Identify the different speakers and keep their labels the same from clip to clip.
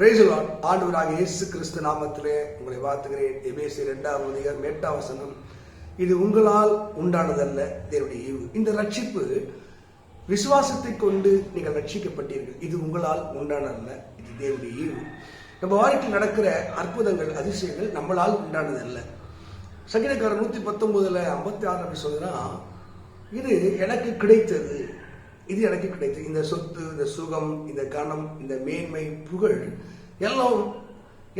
Speaker 1: Praise the Lord. ஆண்டவராக இயேசு கிறிஸ்து நாமத்திலே உங்களை வாழ்த்துகிறேன். எபேசியர் 2:8 வசனம், இது உங்களால் உண்டானதல்ல, தேவனுடைய ஈவு. இந்த ரட்சிப்பு விசுவாசத்தை கொண்டு நீங்கள் ரட்சிக்கப்பட்டீர்கள். இது உங்களால் உண்டானதல்ல, இது தேவனுடைய ஈவு. நம்ம வாழ்க்கையில் நடக்கிற அற்புதங்கள், அதிசயங்கள் நம்மளால் உண்டானதல்ல. சங்கீதக்காரர் 119:56 அப்படி சொல்றான், இது எனக்கு கிடைத்தது, இது எனக்கு கிடைத்தது. இந்த சொத்து, இந்த சுகம், இந்த கனம், இந்த மேன்மை, புகழ் எல்லாம்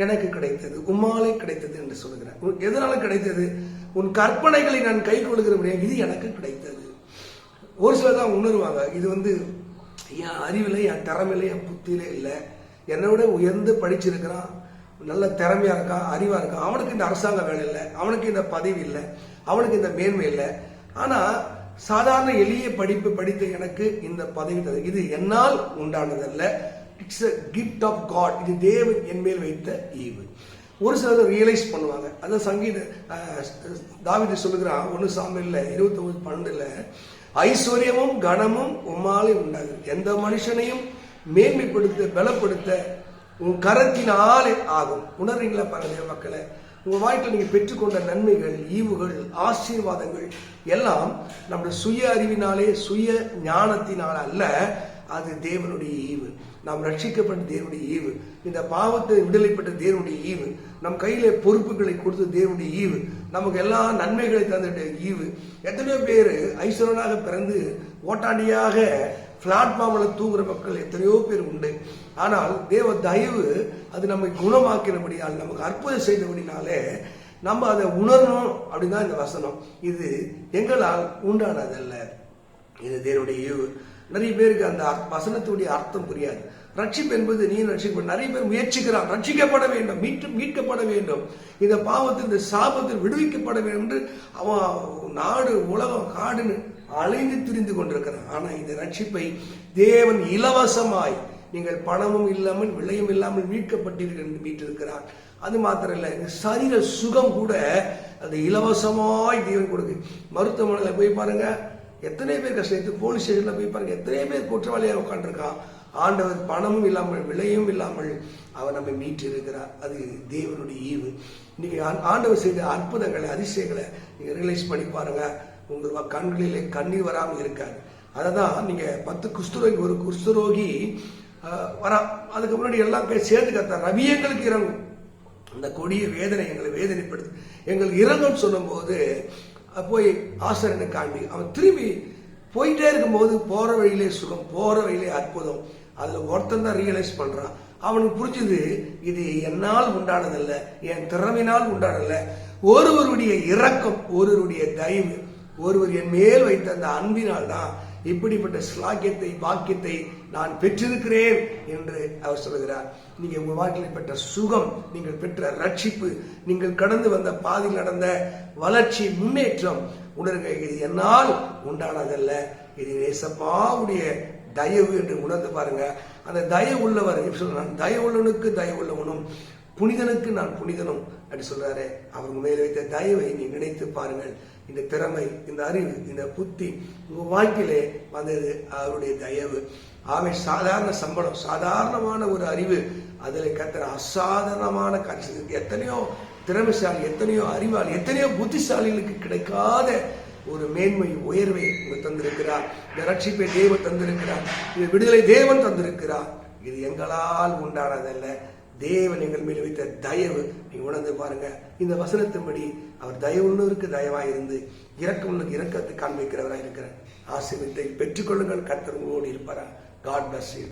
Speaker 1: எனக்கு கிடைத்தது, உம்மாலே கிடைத்தது என்று சொல்லுகிறேன். எதனால கிடைத்தது? உன் கற்பனைகளை நான் கை கொள்கிறேன், இது எனக்கு கிடைத்தது. ஒரு சிலர் தான் உணர்வாங்க, இது என் அறிவில, என் திறமையில, என் புத்தியில இல்லை, என்னோட உயர்ந்து படிச்சிருக்கிறான், நல்ல திறமையா இருக்கான், அறிவா இருக்கான், அவனுக்கு இந்த அரசாங்க வேலை இல்லை, அவனுக்கு இந்த பதவி இல்லை, அவனுக்கு இந்த மேன்மை இல்லை. ஆனா சாதாரண எளிய படிப்பு படித்த எனக்கு இந்த பதவி தரு, இது என்னால் உண்டானதல்ல, it's a gift of God, இது தேவன் என் மேல் வைத்த ஈவு. ஒரு சிலர் ரியலைஸ் பண்ணுவாங்க. அதான் சங்கீத தாவீது சொல்லுகிறான் 1 சாமுவேல் 29:12, ஐஸ்வர்யமும் கனமும் உம்மாலே உண்டாகுது, எந்த மனுஷனையும் மேன்மைப்படுத்த பலப்படுத்த உன் கரத்தினாலே ஆகும். உணர்றீங்களா பாருங்க மக்களை, உங்க வாழ்க்கையில் நீங்க பெற்றுக்கொண்ட நன்மைகள், ஈவுகள், ஆசீர்வாதங்கள் எல்லாம் நம்முடைய சுய அறிவினாலே, சுய ஞானத்தினால அல்ல, அது தேவனுடைய ஈவு. நாம் ரட்சிக்கப்பட்ட தேவனுடைய ஈவு, இந்த பாவத்தை விடுதலைப்பட்ட தேவனுடைய ஈவு, நம் கையில பொறுப்புகளை கொடுத்த தேவனுடைய ஈவு, நமக்கு எல்லா நன்மைகளை தந்துட்ட ஈவு. எத்தனையோ பேர் ஐஸ்வரனாக பிறந்து ஓட்டாண்டியாக பிளாட்ஃபார்ம்ல தூங்குற மக்கள் எத்தனையோ பேர் உண்டு. ஆனால் தேவ தயவு அது நம்மை குணமாக்கினபடியால், நமக்கு அற்புதம் செய்தபடினாலே நம்ம அதை உணரணும். அப்படிதான் இந்த வசனம், இது எங்களால் உண்டானதல்ல, இது தேவனுடைய ஈவு. நிறைய பேருக்கு அந்த வசனத்துடைய அர்த்தம் புரியாது. ரட்சிப்பு என்பது நீ ரட்சிக்கப்பட, நிறைய பேர் முயற்சிக்கிறான், ரட்சிக்கப்பட வேண்டும், மீட்கப்பட வேண்டும், இந்த பாவத்தில், இந்த சாபத்தில் விடுவிக்கப்பட வேண்டும் என்று அவன் நாடு உலகம் காடுன்னு அலைந்து திரிந்து கொண்டிருக்கிறான். ஆனா இந்த ரட்சிப்பை தேவன் இலவசமாய், நீங்கள் பணமும் இல்லாமல் விலையும் இல்லாமல் மீட்கப்பட்டீர்கள் என்று மீட்டிருக்கிறார். அது மாத்திரம் இல்லை, சரீர சுகம் கூட அது இலவசமாய் தேவன் கொடுக்கு. மருத்துவமனையில் போய் பாருங்க, எத்தனை பேர் கஷ்டத்து, போலீஸ் ஸ்டேஷன்ல போய் பாருங்க, எத்தனை பேர் குற்றவாளியாக உட்காந்துருக்கான். ஆண்டவர் பணமும் இல்லாமல் விலையும் இல்லாமல் அவர் நம்மை மீட்டு இருக்கிறார். அது தேவனுடைய ஈவு. நீங்க ஆண்டவர் செய்த அற்புதங்களை, அதிசயங்களை நீங்க ரியலைஸ் பண்ணி பாருங்க, உங்கள் கண்களிலே கண்ணீர் வராமல் இருக்காது. அததான் நீங்க 10 குஷ்டரோகி, ஒரு குஷ்டரோகி வரா, அதுக்கு முன்னாடி எல்லாம் சேர்ந்து கத்தார், ரவி எங்களுக்கு இறங்கும், அந்த கொடிய வேதனை எங்களை வேதனைப்படுது, எங்களுக்கு இறங்கும் சொல்லும் போது போய் ஆசிரியனை காண்பி. அவன் திரும்பி போயிட்டே இருக்கும்போது போற வழியிலே சுகம், போற வழியிலே அற்புதம். அதுல ஒருத்தன் தான் ரியலைஸ் பண்றான். அவனுக்கு புரிஞ்சது, இது என்னால் உண்டானதல்ல, என் திறமையினால் உண்டானதல்ல, ஒருவருடைய இரக்கம், ஒருவருடைய தயவு, ஒருவர் என் மேல் வைத்த அந்த அன்பினால் தான் இப்படிப்பட்ட ஸ்லாக்கியத்தை, பாக்கியத்தை நான் பெற்றிருக்கிறேன் என்று அவர் சொல்லுகிறார். நீங்க உங்க வாழ்க்கையில் பெற்ற சுகம், நீங்கள் பெற்ற ரட்சிப்பு, நீங்கள் கடந்து வந்த பாதையில் நடந்த வளர்ச்சி, முன்னேற்றம் உணர்க. இது என்னால் உண்டானதல்ல, இது நேசப்பாவுடைய தயவு என்று உணர்ந்து பாருங்க. அந்த தயவு உள்ளவர் சொல்றான், தயவு உள்ளவனுக்கு தயவு உள்ளவனும், புனிதனுக்கு நான் புனிதனும் அப்படி சொல்றாரு. அவங்க மேல வைத்த தயவை நீ நினைத்து பாருங்கள். இந்த திறமை, இந்த அறிவு, இந்த புத்தி உங்க வாழ்க்கையிலே வந்தது அவருடைய தயவு. ஆகவே சாதாரண சம்பளம், சாதாரணமான ஒரு அறிவு, அதில் கத்துற அசாதாரணமான காட்சி. எத்தனையோ திறமைசாலி, எத்தனையோ அறிவாளி, எத்தனையோ புத்திசாலிகளுக்கு கிடைக்காத ஒரு மேன்மை, உயர்வை தந்திருக்கிறார். இந்த ரட்சிப்பை தேவன் தந்திருக்கிறார், இந்த விடுதலை தேவன் தந்திருக்கிறார். இது எங்களால் உண்டானதல்ல, தேவன் எங்கள் மேல் வைத்த தயவு. நீங்க உணர்ந்து பாருங்க. இந்த வசனத்தின்படி அவர் தயவுள்ளவருக்கு தயவாய் இருந்து, இரக்கமுள்ளவருக்கு இரக்கத்தை காண்பிக்கிறவராய் இருக்கிறார். ஆசீர்வாதத்தை பெற்றுக்கொள்ளுங்கள். கர்த்தர் உங்களோடு இருப்பாரா. God bless you.